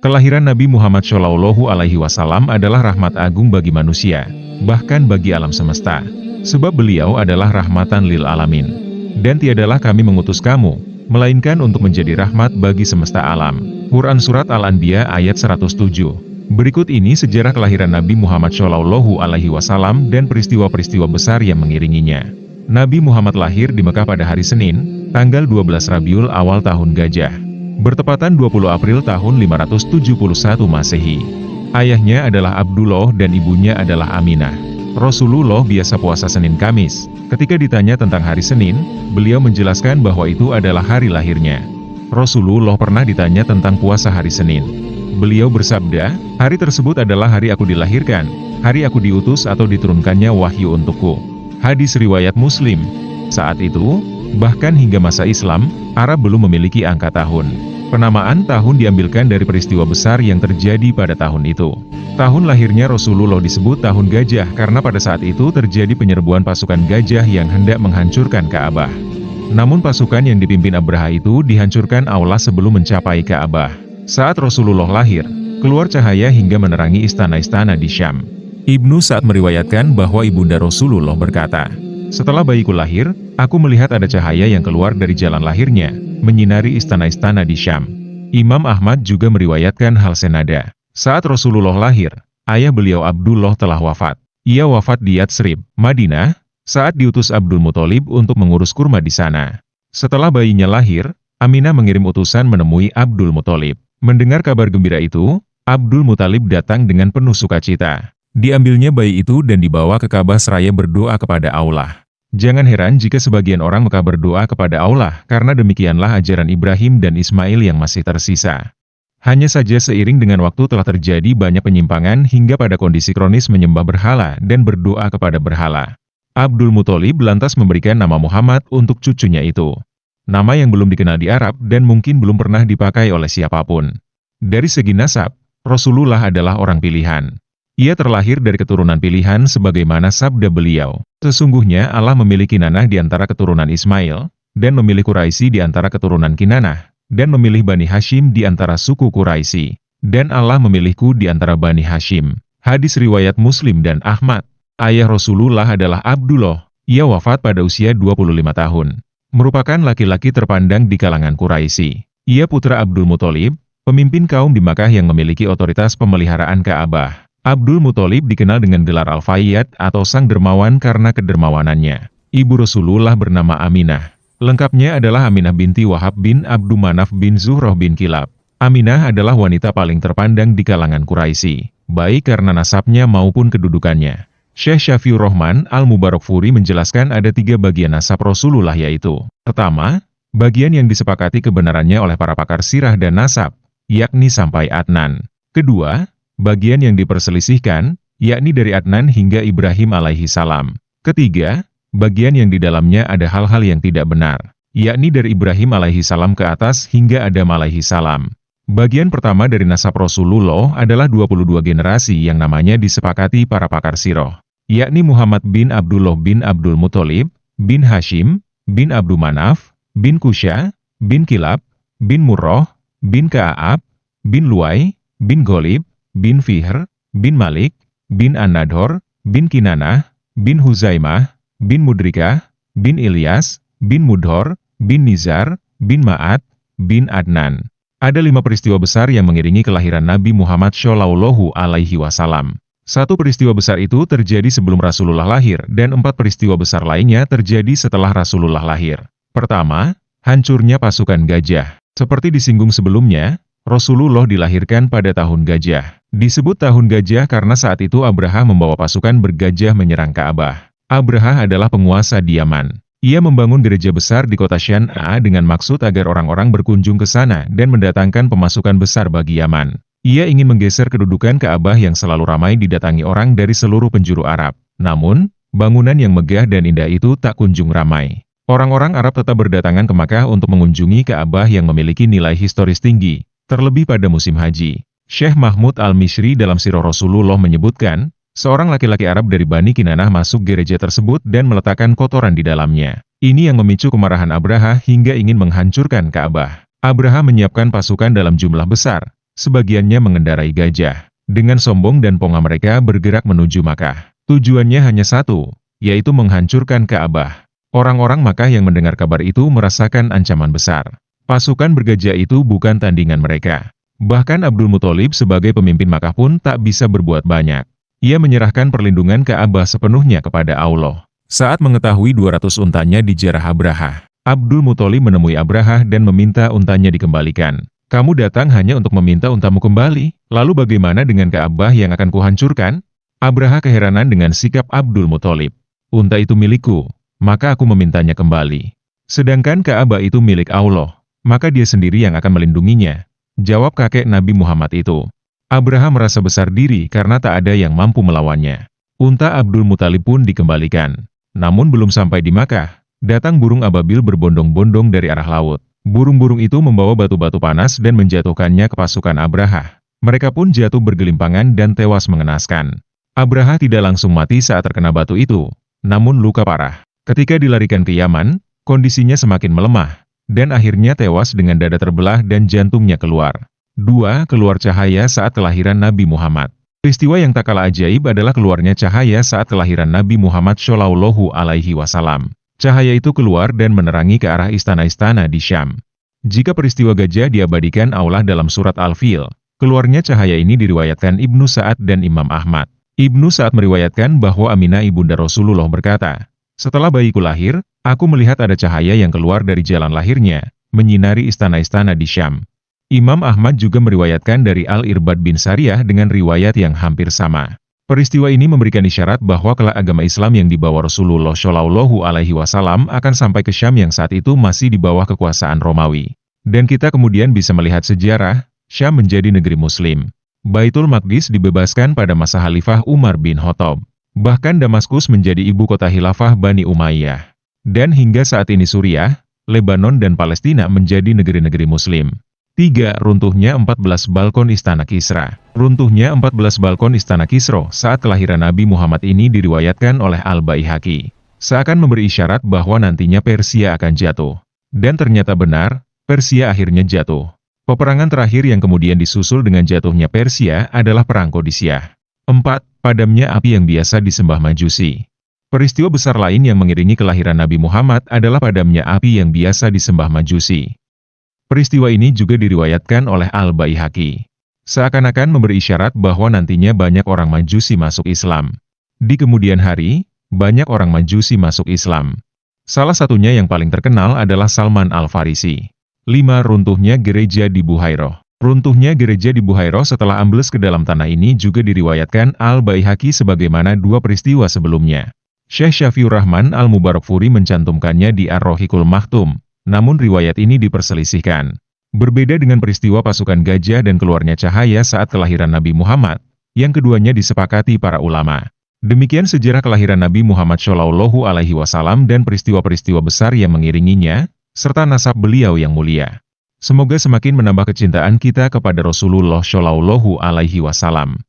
Kelahiran Nabi Muhammad SAW adalah rahmat agung bagi manusia, bahkan bagi alam semesta. Sebab beliau adalah rahmatan lil alamin. Dan tiadalah kami mengutus kamu, melainkan untuk menjadi rahmat bagi semesta alam. Quran Surat Al-Anbiya ayat 107. Berikut ini sejarah kelahiran Nabi Muhammad SAW dan peristiwa-peristiwa besar yang mengiringinya. Nabi Muhammad lahir di Mekah pada hari Senin, tanggal 12 Rabiul Awal tahun Gajah, bertepatan 20 April tahun 571 Masehi. Ayahnya adalah Abdullah dan ibunya adalah Aminah. Rasulullah biasa puasa Senin Kamis. Ketika ditanya tentang hari Senin, beliau menjelaskan bahwa itu adalah hari lahirnya. Rasulullah pernah ditanya tentang puasa hari Senin. Beliau bersabda, "Hari tersebut adalah hari aku dilahirkan, hari aku diutus atau diturunkannya wahyu untukku." Hadis riwayat Muslim. Saat itu, bahkan hingga masa Islam, Arab belum memiliki angka tahun. Penamaan tahun diambilkan dari peristiwa besar yang terjadi pada tahun itu. Tahun lahirnya Rasulullah disebut tahun gajah karena pada saat itu terjadi penyerbuan pasukan gajah yang hendak menghancurkan Ka'bah. Namun pasukan yang dipimpin Abraha itu dihancurkan Allah sebelum mencapai Ka'bah. Saat Rasulullah lahir, keluar cahaya hingga menerangi istana-istana di Syam. Ibnu Sa'ad meriwayatkan bahwa ibunda Rasulullah berkata, "Setelah bayiku lahir, aku melihat ada cahaya yang keluar dari jalan lahirnya, menyinari istana-istana di Syam." Imam Ahmad juga meriwayatkan hal senada. Saat Rasulullah lahir, ayah beliau Abdullah telah wafat. Ia wafat di Yatsrib, Madinah, saat diutus Abdul Muthalib untuk mengurus kurma di sana. Setelah bayinya lahir, Aminah mengirim utusan menemui Abdul Muthalib. Mendengar kabar gembira itu, Abdul Muthalib datang dengan penuh sukacita. Diambilnya bayi itu dan dibawa ke Ka'bah seraya berdoa kepada Allah. Jangan heran jika sebagian orang Mekah berdoa kepada Allah, karena demikianlah ajaran Ibrahim dan Ismail yang masih tersisa. Hanya saja seiring dengan waktu telah terjadi banyak penyimpangan hingga pada kondisi kronis menyembah berhala dan berdoa kepada berhala. Abdul Muthalib lantas memberikan nama Muhammad untuk cucunya itu. Nama yang belum dikenal di Arab dan mungkin belum pernah dipakai oleh siapapun. Dari segi nasab, Rasulullah adalah orang pilihan. Ia terlahir dari keturunan pilihan sebagaimana sabda beliau. Sesungguhnya Allah memiliki nanah di antara keturunan Ismail, dan memilih Quraisy di antara keturunan Kinanah, dan memilih Bani Hashim di antara suku Quraisy, dan Allah memilihku di antara Bani Hashim. Hadis riwayat Muslim dan Ahmad. Ayah Rasulullah adalah Abdullah. Ia wafat pada usia 25 tahun. Merupakan laki-laki terpandang di kalangan Quraisy. Ia putra Abdul Muthalib, pemimpin kaum di Makkah yang memiliki otoritas pemeliharaan Ka'bah. Abdul Muthalib dikenal dengan gelar Al-Fayyad atau Sang Dermawan karena kedermawanannya. Ibu Rasulullah bernama Aminah. Lengkapnya adalah Aminah binti Wahab bin Abdu Manaf bin Zuhroh bin Kilab. Aminah adalah wanita paling terpandang di kalangan Quraisy, baik karena nasabnya maupun kedudukannya. Syekh Syafiur Rahman Al-Mubarakfuri menjelaskan ada 3 bagian nasab Rasulullah yaitu: pertama, bagian yang disepakati kebenarannya oleh para pakar sirah dan nasab, yakni sampai Adnan. Kedua, bagian yang diperselisihkan, yakni dari Adnan hingga Ibrahim alaihi salam. Ketiga, bagian yang di dalamnya ada hal-hal yang tidak benar, yakni dari Ibrahim alaihi salam ke atas hingga Adam alaihi salam. Bagian pertama dari nasab Rasulullah adalah 22 generasi yang namanya disepakati para pakar sirah, yakni Muhammad bin Abdullah bin Abdul Muthalib, bin Hashim, bin Abdu Manaf, bin Kusya, bin Kilab, bin Murroh, bin Ka'ab, bin Luay, bin Golib, bin Fihr, bin Malik, bin An-Nadhor, bin Kinanah, bin Huzaimah, bin Mudrikah, bin Ilyas, bin Mudhor, bin Nizar, bin Ma'at, bin Adnan. Ada 5 peristiwa besar yang mengiringi kelahiran Nabi Muhammad SAW. 1 peristiwa besar itu terjadi sebelum Rasulullah lahir dan 4 peristiwa besar lainnya terjadi setelah Rasulullah lahir. Pertama, hancurnya pasukan gajah. Seperti disinggung sebelumnya, Rasulullah dilahirkan pada tahun gajah. Disebut tahun gajah karena saat itu Abraha membawa pasukan bergajah menyerang Ka'bah. Abraha adalah penguasa di Yaman. Ia membangun gereja besar di kota Syan'a dengan maksud agar orang-orang berkunjung ke sana dan mendatangkan pemasukan besar bagi Yaman. Ia ingin menggeser kedudukan Ka'bah yang selalu ramai didatangi orang dari seluruh penjuru Arab. Namun, bangunan yang megah dan indah itu tak kunjung ramai. Orang-orang Arab tetap berdatangan ke Makkah untuk mengunjungi Ka'bah yang memiliki nilai historis tinggi, terlebih pada musim haji. Syekh Mahmud Al-Misri dalam Sirah Rasulullah menyebutkan, seorang laki-laki Arab dari Bani Kinanah masuk gereja tersebut dan meletakkan kotoran di dalamnya. Ini yang memicu kemarahan Abraha hingga ingin menghancurkan Ka'bah. Abraha menyiapkan pasukan dalam jumlah besar, Sebagiannya mengendarai gajah. Dengan sombong dan ponga mereka bergerak menuju Makkah. Tujuannya hanya satu, yaitu menghancurkan Ka'bah. Orang-orang Makkah yang mendengar kabar itu merasakan ancaman besar. Pasukan bergajah itu bukan tandingan mereka. Bahkan Abdul Muthalib sebagai pemimpin Makkah pun tak bisa berbuat banyak. Ia menyerahkan perlindungan Ka'bah sepenuhnya kepada Allah. Saat mengetahui 200 untanya dijarah Abraha, Abdul Muthalib menemui Abraha dan meminta untanya dikembalikan. Kamu datang hanya untuk meminta untamu kembali, lalu bagaimana dengan Ka'bah yang akan kuhancurkan? Abraha keheranan dengan sikap Abdul Muthalib. Unta itu milikku, maka aku memintanya kembali. Sedangkan Ka'bah itu milik Allah, maka dia sendiri yang akan melindunginya. Jawab kakek Nabi Muhammad itu. Abraha merasa besar diri karena tak ada yang mampu melawannya. Unta Abdul Muthalib pun dikembalikan. Namun belum sampai di Makkah, datang burung ababil berbondong-bondong dari arah laut. Burung-burung itu membawa batu-batu panas dan menjatuhkannya ke pasukan Abraha. Mereka pun jatuh bergelimpangan dan tewas mengenaskan. Abraha tidak langsung mati saat terkena batu itu, namun luka parah. Ketika dilarikan ke Yaman, kondisinya semakin melemah, dan akhirnya tewas dengan dada terbelah dan jantungnya keluar. 2. Keluar cahaya saat kelahiran Nabi Muhammad. Peristiwa yang tak kalah ajaib adalah keluarnya cahaya saat kelahiran Nabi Muhammad Shallallahu Alaihi Wasallam. Cahaya itu keluar dan menerangi ke arah istana-istana di Syam. Jika peristiwa gajah diabadikan Allah dalam surat Al-Fil, keluarnya cahaya ini diriwayatkan Ibnu Sa'ad dan Imam Ahmad. Ibnu Sa'ad meriwayatkan bahwa Aminah ibunda Rasulullah berkata, setelah bayiku lahir, aku melihat ada cahaya yang keluar dari jalan lahirnya, menyinari istana-istana di Syam. Imam Ahmad juga meriwayatkan dari Al-Irbad bin Sariyah dengan riwayat yang hampir sama. Peristiwa ini memberikan isyarat bahwa kelak agama Islam yang dibawa Rasulullah Shallallahu Alaihi Wasallam akan sampai ke Syam yang saat itu masih di bawah kekuasaan Romawi. Dan kita kemudian bisa melihat sejarah, Syam menjadi negeri Muslim. Baitul Maqdis dibebaskan pada masa Khalifah Umar bin Khattab. Bahkan Damaskus menjadi ibu kota khilafah Bani Umayyah. Dan hingga saat ini Suriah, Lebanon dan Palestina menjadi negeri-negeri Muslim. 3. Runtuhnya 14 balkon Istana Kisra. Runtuhnya 14 balkon Istana Kisra saat kelahiran Nabi Muhammad ini diriwayatkan oleh Al-Baihaqi. Seakan memberi isyarat bahwa nantinya Persia akan jatuh. Dan ternyata benar, Persia akhirnya jatuh. Peperangan terakhir yang kemudian disusul dengan jatuhnya Persia adalah Perang Qadisiyah. 4. Padamnya api yang biasa disembah Majusi. Peristiwa besar lain yang mengiringi kelahiran Nabi Muhammad adalah padamnya api yang biasa disembah Majusi. Peristiwa ini juga diriwayatkan oleh Al-Baihaqi. Seakan-akan memberi isyarat bahwa nantinya banyak orang Majusi masuk Islam. Di kemudian hari, banyak orang Majusi masuk Islam. Salah satunya yang paling terkenal adalah Salman Al-Farisi. 5. Runtuhnya gereja di Buhairah. Runtuhnya gereja di Buhairah setelah ambles ke dalam tanah ini juga diriwayatkan Al-Baihaqi sebagaimana dua peristiwa sebelumnya. Syekh Syafiur Rahman Al-Mubarakfuri mencantumkannya di Ar-Rohiqul Maktum. Namun riwayat ini diperselisihkan. Berbeda dengan peristiwa pasukan gajah dan keluarnya cahaya saat kelahiran Nabi Muhammad, yang keduanya disepakati para ulama. Demikian sejarah kelahiran Nabi Muhammad Shallallahu Alaihi Wasallam dan peristiwa-peristiwa besar yang mengiringinya, serta nasab beliau yang mulia. Semoga semakin menambah kecintaan kita kepada Rasulullah Shallallahu Alaihi Wasallam.